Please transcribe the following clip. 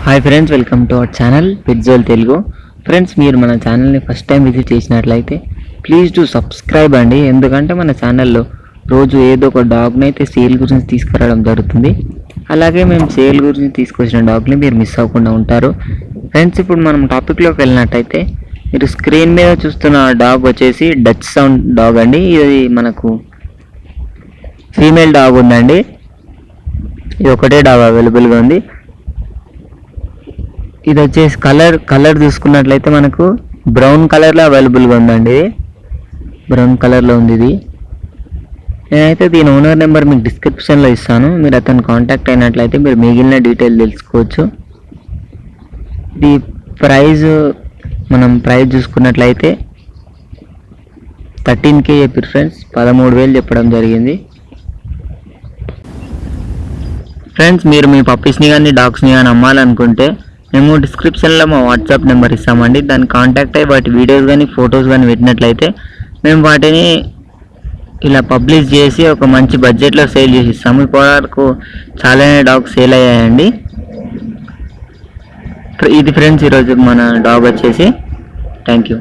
Hi friends, welcome to our channel పిట్జోల్ Telugu. Friends, మీరు మన ఛానల్ని ఫస్ట్ టైం విజిట్ చేసినట్లయితే ప్లీజ్ టు సబ్స్క్రైబ్ అండి. ఎందుకంటే మన ఛానల్లో రోజు ఏదో ఒక డాగ్ని అయితే సేల్ గురించి తీసుకురావడం జరుగుతుంది. అలాగే మేము సేల్ గురించి తీసుకొచ్చిన డాగ్ని మీరు మిస్ అవ్వకుండా ఉంటారు. ఫ్రెండ్స్, ఇప్పుడు మనం టాపిక్లోకి వెళ్ళినట్టయితే మీరు స్క్రీన్ మీద చూస్తున్న డాగ్ వచ్చేసి డచ్ సౌండ్ డాగ్ అండి. ఇది మనకు ఫీమేల్ డాగ్ ఉందండి. ఇది ఒకటే డాగ్ అవైలబుల్గా ఉంది. ఇది వచ్చేసి కలర్ చూసుకున్నట్లయితే మనకు బ్రౌన్ కలర్లో అవైలబుల్గా ఉందండి. బ్రౌన్ కలర్లో ఉంది ఇది. నేనైతే దీని ఓనర్ నెంబర్ మీకు డిస్క్రిప్షన్లో ఇస్తాను. మీరు అతను కాంటాక్ట్ అయినట్లయితే మీరు మిగిలిన డీటెయిల్ తెలుసుకోవచ్చు. ఇది ప్రైస్ చూసుకున్నట్లయితే 13K చెప్పారు ఫ్రెండ్స్. 13,000 చెప్పడం జరిగింది. ఫ్రెండ్స్, మీరు మీ పప్పీస్ని కానీ డాగ్స్ని కానీ అమ్మాలనుకుంటే మేము డిస్క్రిప్షన్లో మా వాట్సాప్ నెంబర్ ఇస్తామండి. దాన్ని కాంటాక్ట్ అయ్యి వాటి వీడియోస్ కానీ ఫొటోస్ కానీ పెట్టినట్లయితే మేము వాటిని ఇలా పబ్లిష్ చేసి ఒక మంచి బడ్జెట్లో సేల్ చేసి ఇస్తాము. ఇప్పటివరకు చాలానే డాగ్స్ సేల్ అయ్యాయండి. ఇది ఫ్రెండ్స్ ఈరోజు మన డాగ్ వచ్చేసి. Thank you.